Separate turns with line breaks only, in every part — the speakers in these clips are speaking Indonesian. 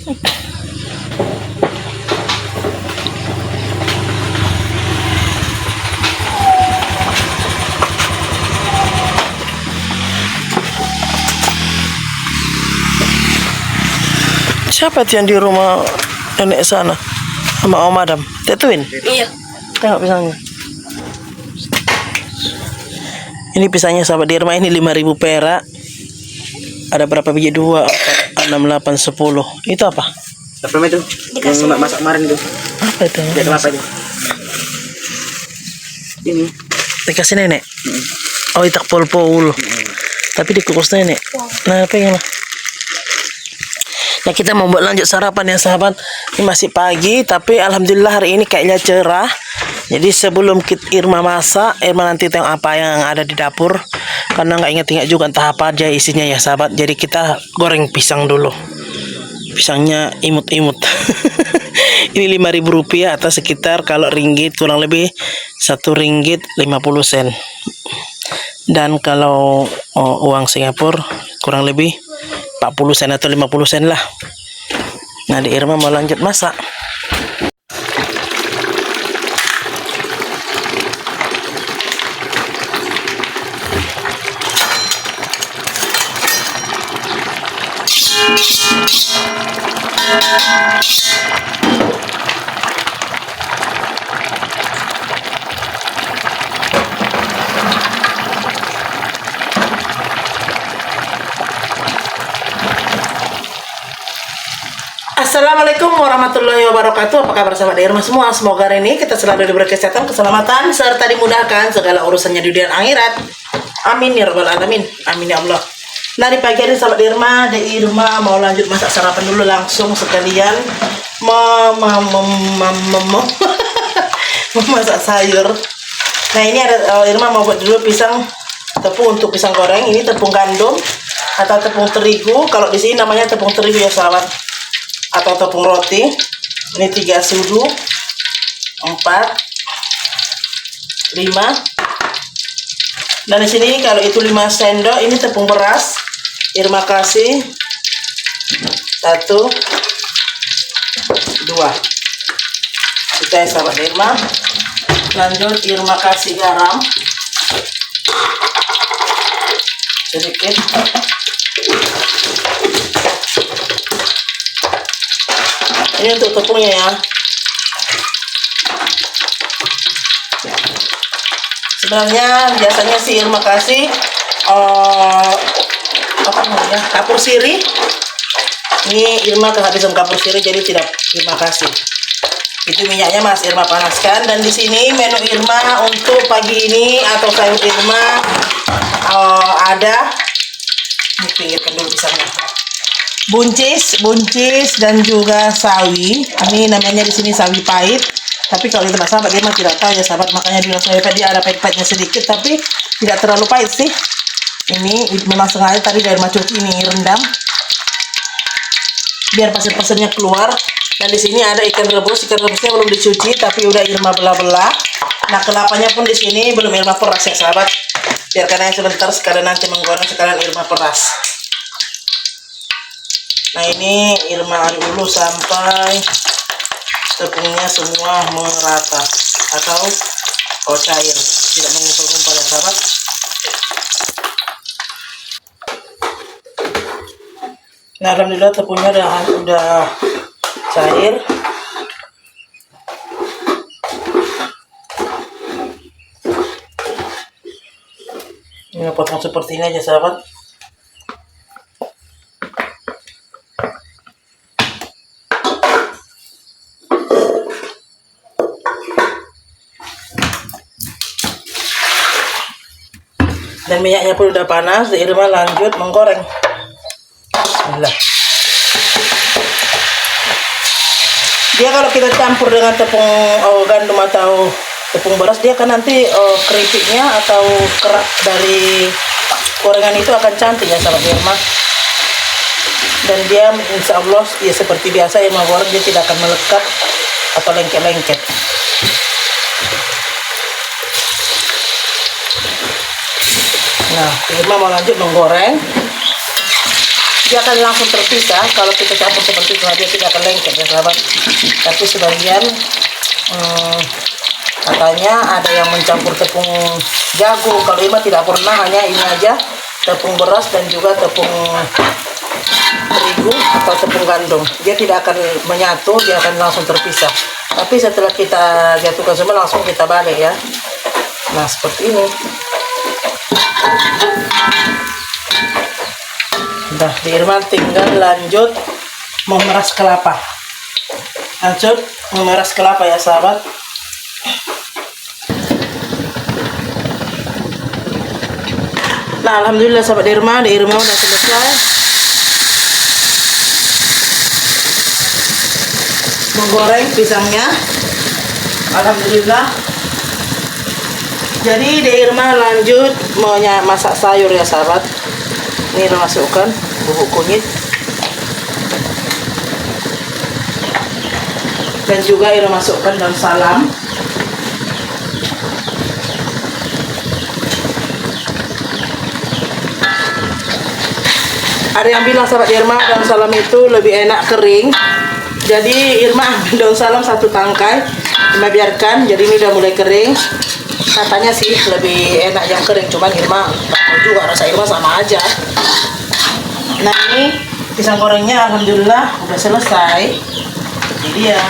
Siapa itu yang di rumah nenek sana sama Om Adam? Tetuin?
Iya.
Tengok pisangnya. Ini pisangnya sahabat Irma, ini 5.000 perak. Ada berapa biji? 2, 4, 6, 8, 10. Itu apa?
Apa itu?
Dikasih
Yang masak kemarin itu.
Apa itu?
Kayak kelapa itu. Ini.
Dikasih nenek? Oh, itak pol-pol. Tapi dikukus nenek. Nah, pengen lah. Nah, kita mau buat lanjut sarapan ya sahabat. Ini masih pagi, tapi alhamdulillah hari ini kayaknya cerah. Jadi sebelum Irma masak, Irma nanti tengok apa yang ada di dapur. Karena nggak ingat-ingat juga entah apa aja isinya ya sahabat. Jadi kita goreng pisang dulu. Pisangnya imut-imut. Ini 5.000 rupiah atau sekitar kalau ringgit kurang lebih 1 ringgit 50 sen. Dan kalau uang Singapura kurang lebih 40 sen atau 50 sen lah. Nah, di Irma mau lanjut masak. Assalamualaikum warahmatullahi wabarakatuh. Apa kabar sahabat Irma semua? Semoga hari ini kita selalu diberi kesehatan, keselamatan, serta dimudahkan segala urusannya di dunia akhirat. Amin ya rabbal alamin. Amin ya Allah. Nah, di pagi hari sahabat Irma mau lanjut masak sarapan dulu langsung sekalian memasak sayur. Nah, ini ada Irma mau buat dulu tepung untuk pisang goreng. Ini tepung gandum atau tepung terigu. Kalau di sini namanya tepung terigu ya sahabat. Atau tepung roti. Ini 3 sudu, 4, 5. Dan di sini kalau itu 5 sendok, ini tepung beras. Irma kasih 1, 2. Sudah ya sahabat Irma. Lanjut Irma kasih garam sedikit. Ini untuk tepungnya ya. Sebenarnya biasanya si Irma kasih apa namanya, kapur sirih. Ini Irma kehabisan kapur sirih jadi tidak Irma kasih. Itu minyaknya Mas Irma panaskan. Dan di sini menu Irma untuk pagi ini atau sayur Irma ada. Ini pinggirkan dulu pisangnya. Buncis dan juga sawi. Ini namanya di sini sawi pahit. Tapi kalau di tempat sahabat dia mah tidak tahu ya sahabat, makanya bilang sawi pahit. Dia ada pahit-pahitnya sedikit, tapi tidak terlalu pahit sih. Ini memang sengaja tadi dari macuki ini rendam biar pasir-pasirnya keluar. Dan di sini ada ikan rebusnya belum dicuci, tapi udah Irma belah-belah. Nah, kelapanya pun di sini belum Irma peras ya sahabat. Biarkan aja sebentar, sekalian nanti menggoreng, sekalian Irma peras. Nah, ini Irma aduk dulu sampai tepungnya semua merata atau cair, tidak mengumpul-ngumpul ya sahabat. Nah, alhamdulillah tepungnya udah cair. Ini potong seperti ini aja sahabat. Dan minyaknya pun udah panas, Irma lanjut menggoreng. Bismillah. Dia kalau kita campur dengan tepung gandum atau tepung beras, dia kan nanti keripiknya atau kerak dari gorengan itu akan cantik ya sahabat Irma. Dan dia insya Allah ya seperti biasa Irma goreng, dia tidak akan melekat atau lengket-lengket. Nah, Irma mau lanjut menggoreng. dia akan langsung terpisah. Kalau kita campur seperti itu dia tidak akan lengket ya sahabat. Tapi sebagian katanya ada yang mencampur tepung jagung. Kalau Irma tidak pernah, hanya ini aja tepung beras dan juga tepung terigu atau tepung gandum. Dia tidak akan menyatu, dia akan langsung terpisah. Tapi setelah kita jatuhkan semua langsung kita balik ya. Nah seperti ini. Udah, di Irma tinggal lanjut memeras kelapa. Lanjut memeras kelapa ya sahabat. Nah alhamdulillah sahabat di Irma udah selesai menggoreng pisangnya. Alhamdulillah. Jadi di Irma lanjut mau masak sayur ya sahabat. Ini kita masukkan bubuk kunyit dan juga Irma masukkan daun salam. Ada yang bilang sahabat Irma daun salam itu lebih enak kering. Jadi Irma ambil daun salam 1 tangkai, Irma biarkan. Jadi ini udah mulai kering. Katanya sih lebih enak yang kering, cuman Irma tak tahu juga, rasa Irma sama aja. Nah ini pisang gorengnya alhamdulillah udah selesai. Jadi ya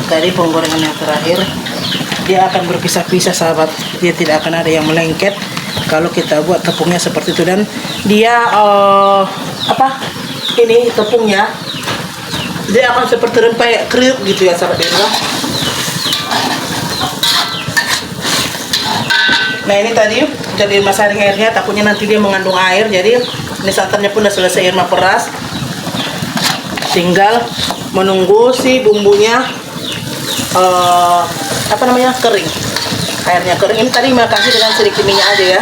dari penggorengan yang terakhir dia akan berpisah-pisah sahabat. Dia tidak akan ada yang melengket kalau kita buat tepungnya seperti itu. Dan dia ini tepungnya dia akan seperti rempeyek kriuk gitu ya sahabat Irma. Nah ini tadi udah Irma saring airnya, takutnya nanti dia mengandung air. Jadi ini santannya pun udah selesai Irma peras. Tinggal menunggu si bumbunya kering. Airnya kering. Ini tadi Irma kasih dengan sedikit minyak aja ya,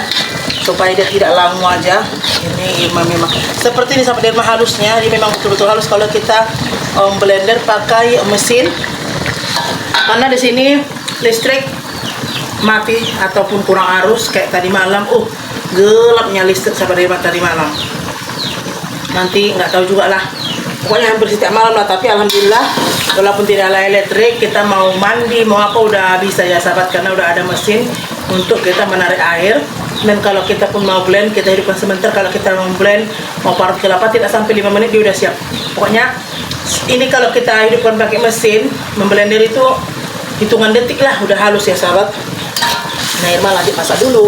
supaya dia tidak langu aja. Ini Irma memang seperti ini sahabat Irma halusnya. Dia memang betul-betul halus kalau kita blender pakai mesin. Karena di sini listrik mati ataupun kurang arus kayak tadi malam. Gelapnya listrik sahabat Irma tadi malam. Nanti nggak tahu juga lah, pokoknya hampir setiap malam lah. Tapi alhamdulillah walaupun tidak ada elektrik, kita mau mandi mau apa udah bisa ya sahabat, karena udah ada mesin untuk kita menarik air. Dan kalau kita pun mau blend, kita hidupkan sebentar. Kalau kita mau blend, mau parut kelapa, tidak sampai 5 menit dia udah siap. Pokoknya ini kalau kita hidupkan pakai mesin memblender itu hitungan detik lah udah halus ya sahabat. Nah Irma lanjut masak dulu.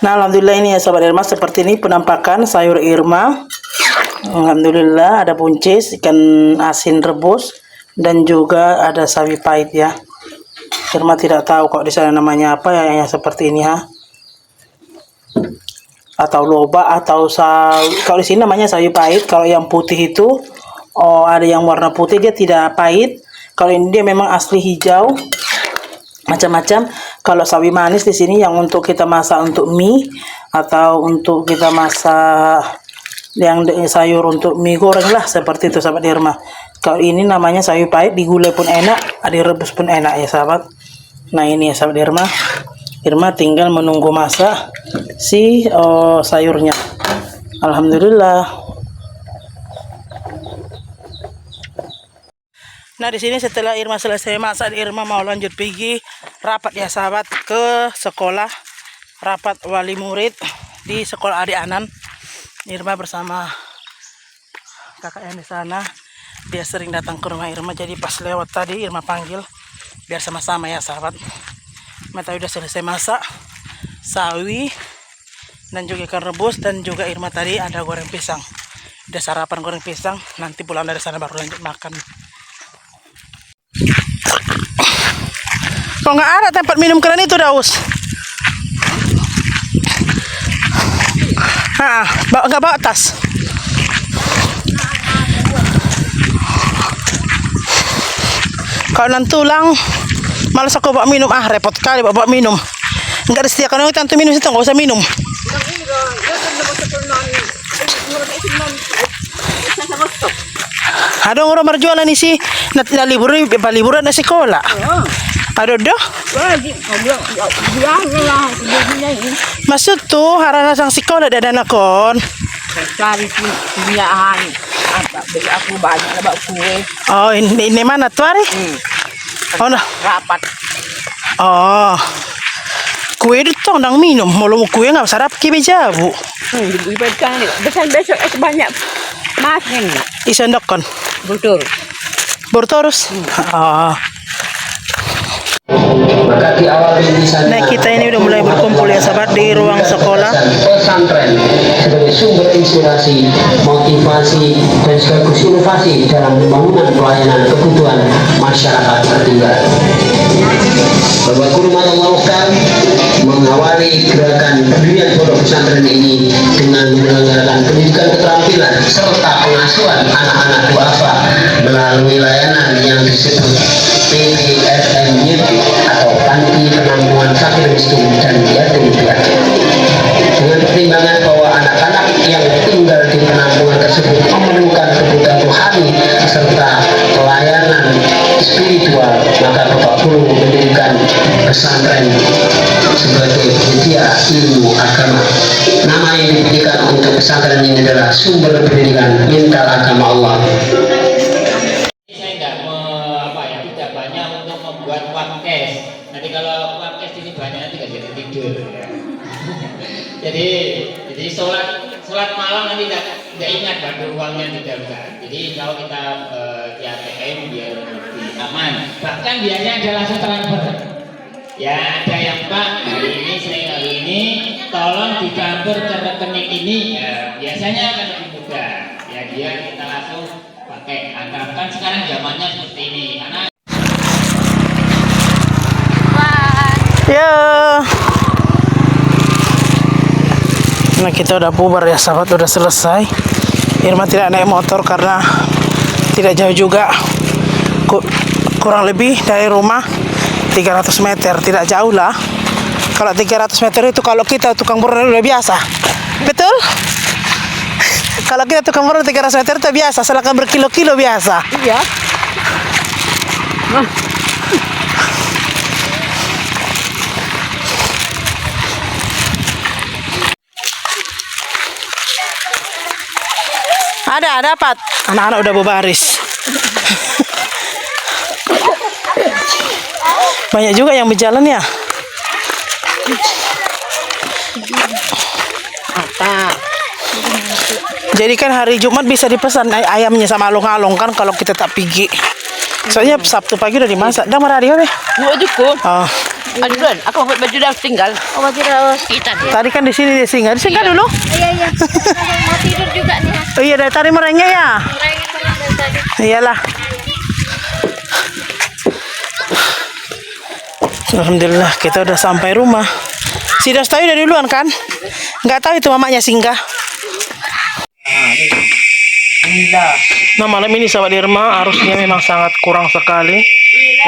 Nah alhamdulillah ini ya sahabat Irma, seperti ini penampakan sayur Irma. Alhamdulillah ada buncis, ikan asin rebus, dan juga ada sawi pahit ya. Irma tidak tahu kok di sana namanya apa ya, yang seperti ini ya. Atau loba atau sawi. Kalau di sini namanya sawi pahit. Kalau yang putih itu ada yang warna putih, dia tidak pahit. Kalau ini dia memang asli hijau. Macam-macam. Kalau sawi manis di sini yang untuk kita masak untuk mie atau untuk kita masak yang sayur untuk mie goreng lah, seperti itu sahabat Irma. Kalau ini namanya sawi pahit, digulai pun enak, direbus pun enak ya sahabat. Nah ini ya sahabat Irma. Irma tinggal menunggu masak si sayurnya. Alhamdulillah. Nah di sini setelah Irma selesai masak, Irma mau lanjut pergi rapat ya sahabat ke sekolah, rapat wali murid di sekolah Adik Anan. Irma bersama kakak yang di sana, dia sering datang ke rumah Irma. Jadi pas lewat tadi Irma panggil biar sama-sama ya sahabat. Irma tadi udah selesai masak sawi dan juga ikan rebus, dan juga Irma tadi ada goreng pisang. Udah sarapan goreng pisang, nanti pulang dari sana baru lanjut makan. Kok nggak ada tempat minum keren itu Daus? Nggak bawa tas. Kalau nanti tulang, malas aku bawa minum. Repot kali bawa minum. Nggak disediakan untuk minum situ, nggak usah minum. Ada orang berjualan isi, liburan na sekolah. Aduh dah.
Lagi bilang lah sebelumnya ini
Maksud tuh harana sang sekolah ada dana kon.
cari kebiayaan apa beli aku banyak lah bak kue
Oh ini mana tuh hari? Oh nah.
rapat.
Oh. Kue itu nang minum. Mau kue nggak sarap kibe jabu.
Diberikan ni besok banyak makan
Isendok kon.
betul.
Bortorus. Ah.
Maka di awal di sana.
Nah kita ini udah mulai berkumpul ya sahabat di ruang sekolah.
Pesantren sebagai sumber inspirasi, motivasi dan sekaligus inovasi dalam pembangunan pelayanan kebutuhan masyarakat tertinggal. Bapak Guru Maulawakar mengawali gerakan pendirian pondok pesantren ini dengan menyelenggarakan pendidikan keterampilan serta pengasuhan anak-anak duafa melalui layanan yang disebut PPFM atau Panti Penampungan Fakir Miskin dan Yatim Piatu. Dengan pertimbangan bahwa anak-anak yang tinggal di penampungan tersebut memerlukan kebutuhan rohani serta pelayanan spiritual, maka Bapak Guru mendirikan pesantren sebagai penyedia ilmu agama. Nama yang diberikan untuk pesantren ini adalah Sumber Pendidikan Mental Agama Allah.
Tidak banyak untuk membuat webcast. Nanti kalau webcast ini banyak nanti nggak jadi tidur. jadi sholat malam nanti tidak ingat bantu uangnya tidak bisa. Jadi kalau kita di ATM biar lebih aman. Bahkan biasanya ada langsung transfer. Ya ada yang Pak hari ini tolong ditransfer ke rekening ini. Ya, biasanya akan lebih mudah. Ya dia kita langsung pakai. Kan sekarang zamannya seperti ini. Karena
Ya. Nah kita udah bubar ya sahabat, udah selesai. Irma tidak naik motor karena tidak jauh juga. Kurang lebih dari rumah 300 meter, tidak jauh lah. Kalau 300 meter itu kalau kita tukang burung udah biasa. Betul? Kalau kita tukang burung 300 meter itu biasa, sedangkan berkilo-kilo biasa.
Iya.
Ada dapat. Anak-anak udah berbaris. Banyak juga yang berjalan ya. Jadi kan hari Jumat bisa dipesan ayamnya sama alung-alung kan kalau kita tak pergi. Soalnya Sabtu pagi udah dimasak. Dah marah dia weh.
Mau cukup.
Oh.
Aduan, aku buat baju dah tinggal.
Oh, baju dah
Kita dia.
Tadi kan di sini dia singgah. Singgah dulu.
Iya. Mau tidur juga nih.
Oh iya dari tadi merengek ya.
Mereka terus dari tadi.
Iyalah. Alhamdulillah kita udah sampai rumah. Si Das tahu dari duluan kan? Nggak tahu itu mamanya singgah. Nah malam ini sahabat Irma arusnya memang sangat kurang sekali.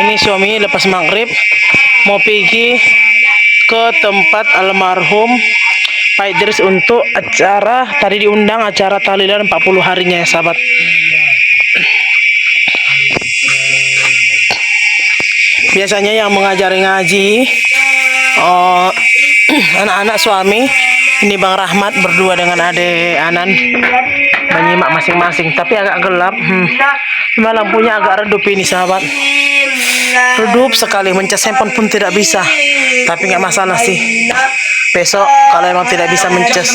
Ini suami lepas maghrib mau pergi ke tempat almarhum Pak Idris untuk acara, tadi diundang acara tahlilan 40 harinya ya sahabat. Biasanya yang mengajari ngaji anak-anak suami, ini Bang Rahmat berdua dengan adik Anan menyimak masing-masing, tapi agak gelap. Malam lampunya agak redup ini sahabat, redup sekali, mencas handphone pun tidak bisa, tapi nggak masalah sih. Besok kalau emang tidak bisa mencas,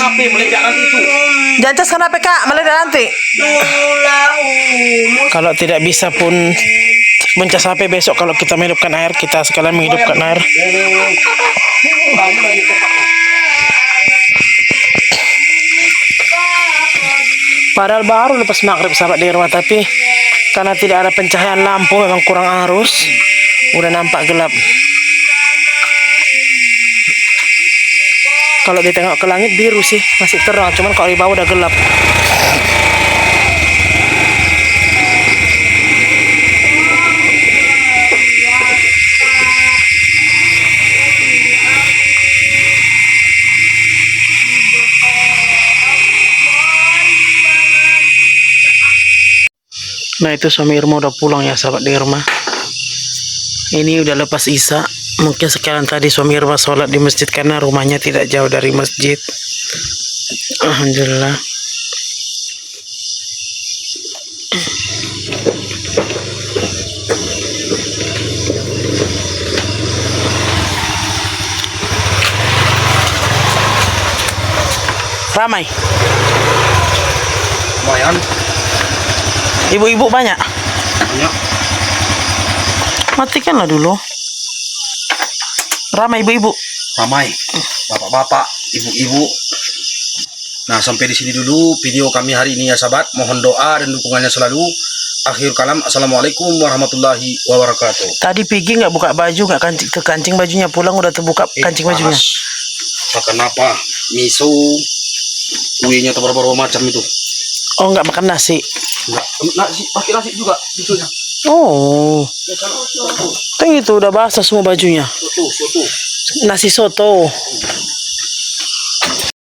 jangan cas kenapa kak, meledak nanti. Kalau tidak bisa pun mencas HP besok kalau kita menghidupkan air, kita sekalian menghidupkan air. Padahal baru lepas maghrib sahabat di rumah, tapi karena tidak ada pencahayaan lampu, memang kurang arus, udah nampak gelap. Kalau ditengok ke langit biru sih, masih terang, cuman kalau di bawah udah gelap. Nah itu suami Irma udah pulang ya sahabat di rumah. Ini udah lepas Isya. Mungkin sekarang tadi suami rumah sholat di masjid karena rumahnya tidak jauh dari masjid. Alhamdulillah. Ramai.
Lumayan
Ibu-ibu banyak.
banyak.
Matikanlah dulu. Ramai ibu-ibu.
Ramai bapak-bapak, ibu-ibu. Nah, sampai di sini dulu video kami hari ini ya sahabat. Mohon doa dan dukungannya selalu. Akhir kalam, assalamualaikum warahmatullahi wabarakatuh.
Tadi Pigi nggak buka baju, nggak kancing bajunya, pulang udah terbuka kancing bajunya.
Makan apa? Miso, kuenya atau berapa macam itu.
Oh, nggak makan nasi.
Enggak, nasi, pakai nasi juga misonya.
Oh, kan itu udah basah semua bajunya.
Soto.
Nasi soto.